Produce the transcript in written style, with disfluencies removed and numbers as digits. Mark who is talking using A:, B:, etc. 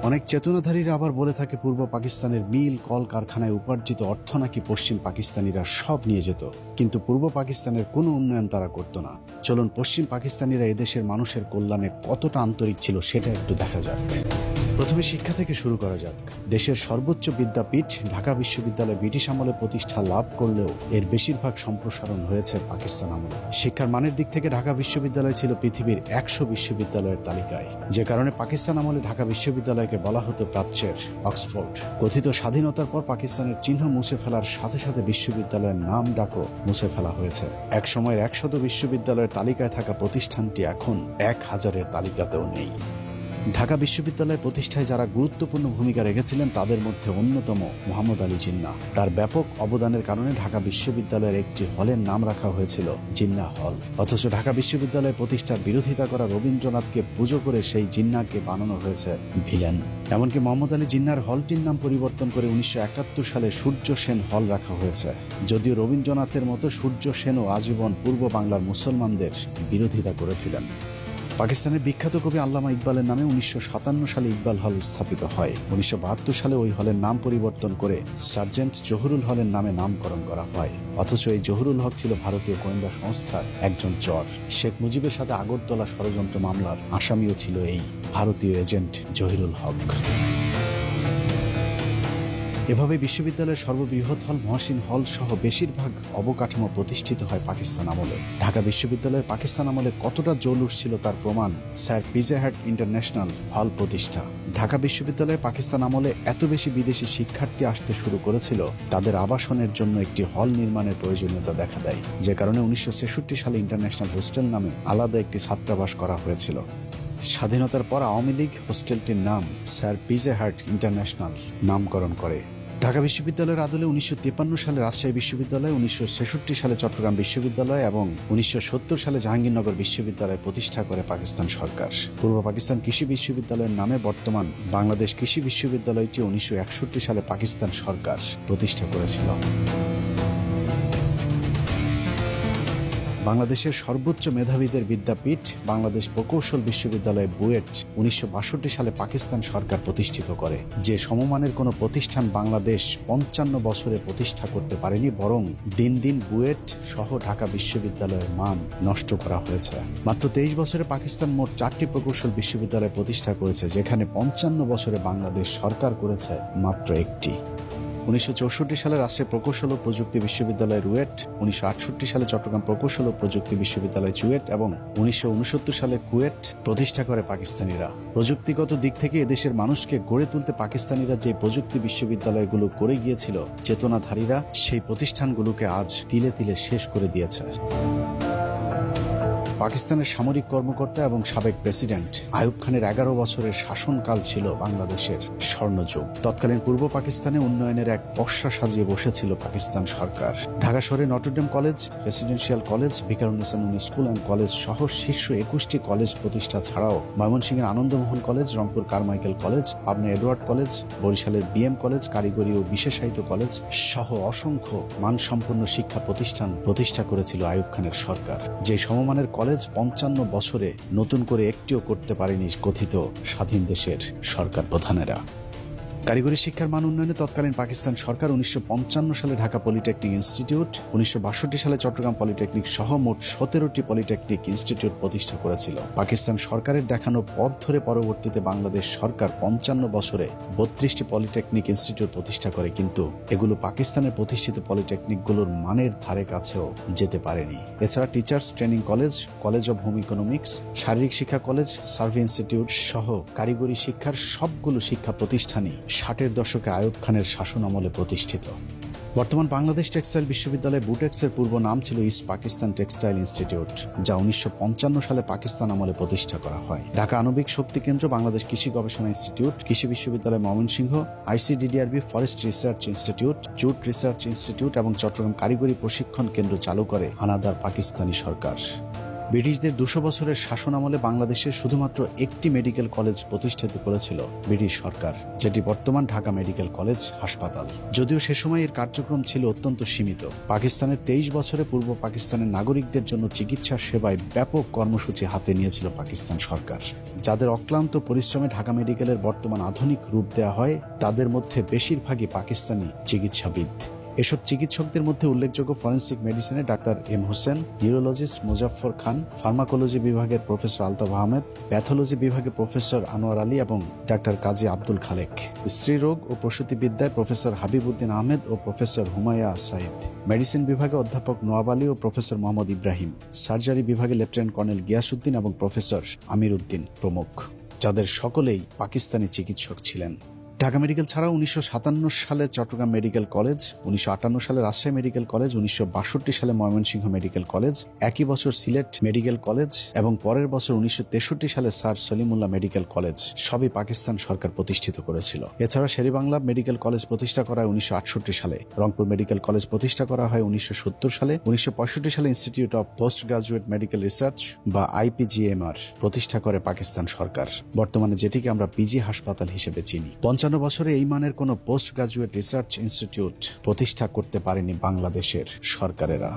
A: অনেক চেতনাধারীরা আবার বলে থাকে পূর্ব পাকিস্তানের মিল কল কারখানায় উপার্জিত অর্থ নাকি পশ্চিম পাকিস্তানিরা সব নিয়ে যেত, কিন্তু পূর্ব পাকিস্তানের কোনো উন্নয়ন তারা করত না। চলুন পশ্চিম পাকিস্তানিরা এদেশের মানুষের কল্যাণে কতটা আন্তরিক ছিল সেটা একটু দেখা যাক। প্রথমে শিক্ষা থেকে শুরু করা যাক। দেশের সর্বোচ্চ বিদ্যাপীঠ ঢাকা বিশ্ববিদ্যালয় ব্রিটিশ আমলে প্রতিষ্ঠা লাভ করলেও এর বেশিরভাগ সম্প্রসারণ হয়েছে পাকিস্তান আমলে। শিক্ষার মানের দিক থেকে ঢাকা বিশ্ববিদ্যালয় ছিল পৃথিবীর 100 বিশ্ববিদ্যালয়ের তালিকায়, যে কারণে পাকিস্তান আমলে ঢাকা বিশ্ববিদ্যালয়কে বলা হতো প্রাচ্যের অক্সফোর্ড। কথিত স্বাধীনতার পর পাকিস্তানের চিহ্ন মুছে ফেলার সাথে সাথে বিশ্ববিদ্যালয়ের নাম ডাকও মুছে ফেলা হয়েছে। এক সময়ের 100 বিশ্ববিদ্যালয়ের তালিকায় থাকা প্রতিষ্ঠানটি এখন 1000-এর তালিকাতেও নেই। ঢাকা বিশ্ববিদ্যালয় প্রতিষ্ঠায় যারা গুরুত্বপূর্ণ ভূমিকা রেখেছিলেন তাদের মধ্যে অন্যতম মোহাম্মদ আলী জিন্নাহ। তার ব্যাপক অবদানের কারণে ঢাকা বিশ্ববিদ্যালয়ের একটি হলের নাম রাখা হয়েছিল জিন্নাহ হল। অথচ ঢাকা বিশ্ববিদ্যালয় প্রতিষ্ঠার বিরোধিতা করা রবীন্দ্রনাথকে পুজো করে সেই জিন্নাহকে বানানো হয়েছে ভিলেন। এমনকি মোহাম্মদ আলী জিন্নাহর হলটির নাম পরিবর্তন করে 1971 সালে সূর্য সেন হল রাখা হয়েছে। যদিও রবীন্দ্রনাথের মতো সূর্য সেনও আজীবন পূর্ব বাংলার মুসলমানদের বিরোধিতা করেছিলেন। পাকিস্তানের বিখ্যাত কবি আল্লামা ইকবালের নামে 1957 সালে ইকবাল হল স্থাপিত হয়। 1972 সালে ওই হলের নাম পরিবর্তন করে সার্জেন্ট জহুরুল হলের নামে নামকরণ করা হয়। অথচ এই জহুরুল হক ছিল ভারতীয় গোয়েন্দা সংস্থার একজন চর। শেখ মুজিবের সাথে আগরতলা ষড়যন্ত্র মামলার আসামিও ছিল এই ভারতীয় এজেন্ট জহিরুল হক। এভাবে বিশ্ববিদ্যালয়ের সর্ববৃহৎ হল মহসিন হল সহ বেশিরভাগ অবকাঠামো প্রতিষ্ঠিত হয় পাকিস্তান আমলে। ঢাকা বিশ্ববিদ্যালয়ের পাকিস্তান আমলে কতটা জৌলুস ছিল তার প্রমাণ স্যার পিজা হাট ইন্টারন্যাশনাল হল প্রতিষ্ঠা। ঢাকা বিশ্ববিদ্যালয়ে পাকিস্তান আমলে এত বেশি বিদেশি শিক্ষার্থী আসতে শুরু করেছিল, তাদের আবাসনের জন্য একটি হল নির্মাণের প্রয়োজনীয়তা দেখা দেয়, যে কারণে 1966 সালে ইন্টারন্যাশনাল হোস্টেল নামে আলাদা একটি ছাত্রাবাস করা হয়েছিল। স্বাধীনতার পর আওয়ামী লীগ হোস্টেলটির নাম স্যার পিজা হাট ইন্টারন্যাশনাল নামকরণ করে। ঢাকা বিশ্ববিদ্যালয়ের আদলে 1953 সালে রাজশাহী বিশ্ববিদ্যালয়, 1966 সালে চট্টগ্রাম বিশ্ববিদ্যালয় এবং 1970 সালে জাহাঙ্গীরনগর বিশ্ববিদ্যালয় প্রতিষ্ঠা করে পাকিস্তান সরকার। পূর্ব পাকিস্তান কৃষি বিশ্ববিদ্যালয়ের নামে বর্তমান বাংলাদেশ কৃষি বিশ্ববিদ্যালয়টি 1961 সালে পাকিস্তান সরকার প্রতিষ্ঠা করেছিল। বাংলাদেশের সর্বোচ্চ মেধাবীদের বিদ্যাপীঠ বাংলাদেশ প্রকৌশল বিশ্ববিদ্যালয় বুয়েট 1962 সালে পাকিস্তান সরকার প্রতিষ্ঠিত করে। যে সমমানের কোনো প্রতিষ্ঠান বাংলাদেশ 55 বছরে প্রতিষ্ঠা করতে পারেনি, বরং দিন দিন বুয়েট সহ ঢাকা বিশ্ববিদ্যালয়ের মান নষ্ট করা হয়েছে। মাত্র 23 বছরে পাকিস্তান মোট 4টি প্রকৌশল বিশ্ববিদ্যালয় প্রতিষ্ঠা করেছে, যেখানে 55 বছরে বাংলাদেশ সরকার করেছে মাত্র একটি। 1964 সালে রাজশাহী প্রকৌশল ও প্রযুক্তি বিশ্ববিদ্যালয় রুয়েট, 1968 সালে চট্টগ্রাম প্রকৌশল ও প্রযুক্তি বিশ্ববিদ্যালয় চুয়েট এবং 1969 সালে কুয়েট প্রতিষ্ঠা করে পাকিস্তানিরা। প্রযুক্তিগত দিক থেকে এদেশের মানুষকে গড়ে তুলতে পাকিস্তানিরা যে প্রযুক্তি বিশ্ববিদ্যালয়গুলো করে গিয়েছিল, চেতনাধারীরা সেই প্রতিষ্ঠানগুলোকে আজ তিলে তিলে শেষ করে দিয়েছে। পাকিস্তানের সামরিক কর্মকর্তা এবং সাবেক প্রেসিডেন্ট আইয়ুব খানের 11 বছরের শাসনকাল ছিল বাংলাদেশের স্বর্ণযুগ। তৎকালীন পূর্ব পাকিস্তানে উন্নয়নের এক পসরা সাজিয়ে বসেছিল পাকিস্তান সরকার। ঢাকা শহরে Notre Dame college, residential college, Viqarunnisa Noon school and college সহ শীর্ষ 21টি কলেজ প্রতিষ্ঠা ছাড়াও ময়মনসিংহের Ananda Mohan college, Rangpur Carmichael college, Pabna Edward college, বরিশালের বিএম কলেজ, কারিগরি ও বিশেষায়িত কলেজ সহ অসংখ্য মানসম্পন্ন শিক্ষা প্রতিষ্ঠান প্রতিষ্ঠা করেছিল আইয়ুব খানের সরকার। যে সমমানের কলেজ 55 বছরে নতুন করে একটিও করতে পারেনি কথিত স্বাধীন দেশের সরকার প্রধানেরা। কারিগরি শিক্ষার মান উন্নয়নে তৎকালীন পাকিস্তান সরকার 1955 সালে ঢাকা পলিটেকনিক ইনস্টিটিউট, 1962 সালে চট্টগ্রাম পলিটেকনিক সহ মোট 17টি পলিটেকনিক ইনস্টিটিউট প্রতিষ্ঠা করেছিল। পাকিস্তান সরকারের দেখানো পথ ধরে পরবর্তীতে বাংলাদেশ সরকার 55 বছরে 32টি পলিটেকনিক ইনস্টিটিউট প্রতিষ্ঠা করে, কিন্তু এগুলো পাকিস্তানের প্রতিষ্ঠিত পলিটেকনিকগুলোর মানের ধারে কাছেও যেতে পারেনি। এছাড়া teachers training college, college of home economics, শারীরিক শিক্ষা কলেজ, সার্ভে ইনস্টিটিউট সহ কারিগরি শিক্ষার সবগুলো শিক্ষা প্রতিষ্ঠানই 60-এর দশকে আইয়ুব খানের শাসন আমলে প্রতিষ্ঠিত। বর্তমান বাংলাদেশ টেক্সটাইল বিশ্ববিদ্যালয় বুটেক্সের পূর্ব নাম ছিল ইস্ট পাকিস্তান টেক্সটাইল ইনস্টিটিউট, যা 1955 সালে পাকিস্তান আমলে প্রতিষ্ঠা করা হয়। ঢাকা আণবিক শক্তি কেন্দ্র, বাংলাদেশ কৃষি গবেষণা ইনস্টিটিউট, কৃষি বিশ্ববিদ্যালয় Mymensingh, ICDDRB forest research institute, jute research institute এবং চট্টগ্রাম কারিগরি প্রশিক্ষণ কেন্দ্র চালু করে হানাদার পাকিস্তানি সরকার। ব্রিটিশদের 200 বছরের শাসন আমলে বাংলাদেশে শুধুমাত্র একটি মেডিকেল কলেজ প্রতিষ্ঠিত করেছিল ব্রিটিশ সরকার, যেটি বর্তমান ঢাকা মেডিকেল কলেজ হাসপাতাল। যদিও সে সময় এর কার্যক্রম ছিল অত্যন্ত সীমিত। পাকিস্তানের 23 বছরে পূর্ব পাকিস্তানের নাগরিকদের জন্য চিকিৎসা সেবায় ব্যাপক কর্মসূচি হাতে নিয়েছিল পাকিস্তান সরকার, যাদের অক্লান্ত পরিশ্রমে ঢাকা মেডিকেলের বর্তমান আধুনিক রূপ দেওয়া হয়। তাদের মধ্যে বেশিরভাগই পাকিস্তানি চিকিৎসাবিদ। এসব চিকিৎসকদের মধ্যে উল্লেখযোগ্য ফরেন্সিক মেডিসিনে doctor M Hossain, neurologist Muzaffar Khan, pharmacology বিভাগের প্রফেসর আলতাফ আহমেদ, প্যাথোলজি বিভাগে প্রফেসর আনোয়ার আলী এবং ডাক্তার কাজী আব্দুল খালেক, স্ত্রীরোগ ও প্রসূতিবিদ্যায় প্রফেসর হাবিবউদ্দিন আহমেদ ও প্রফেসর হুমায়া সাইদ, মেডিসিন বিভাগে অধ্যাপক নোয়াব আলী ও প্রফেসর মোহাম্মদ ইব্রাহিম, সার্জারি বিভাগে লেফটেন্যান্ট কর্নেল গিয়াসউদ্দিন এবং প্রফেসর আমির উদ্দিন প্রমুখ, যাদের সকলেই পাকিস্তানি চিকিৎসক ছিলেন। ঢাকা মেডিকেল ছাড়াও 1957 সালে চট্টগ্রাম মেডিকেল কলেজ, 1958 সালে রাজশাহী মেডিকেল কলেজ, 1962 সালে ময়মনসিংহ মেডিকেল কলেজ, একই বছর সিলেট মেডিকেল কলেজ এবং পরের বছর 1963 সালে স্যার সলিমুল্লাহ মেডিকেল কলেজ সবই পাকিস্তান সরকার প্রতিষ্ঠিত করেছিল। এছাড়া শেরেবাংলা মেডিকেল কলেজ প্রতিষ্ঠা করা হয় 1968 সালে, রংপুর মেডিকেল কলেজ প্রতিষ্ঠা করা হয় 1970 সালে, 1965 সালে institute of post graduate medical research বা IPGMR প্রতিষ্ঠা করে পাকিস্তান সরকার, বর্তমানে যেটিকে আমরা পিজি হাসপাতাল হিসেবে চিনি। 55 বছরে এই মানের কোনো পোস্ট গ্রাজুয়েট রিসার্চ ইনস্টিটিউট প্রতিষ্ঠা করতে পারেনি বাংলাদেশের সরকারেরা।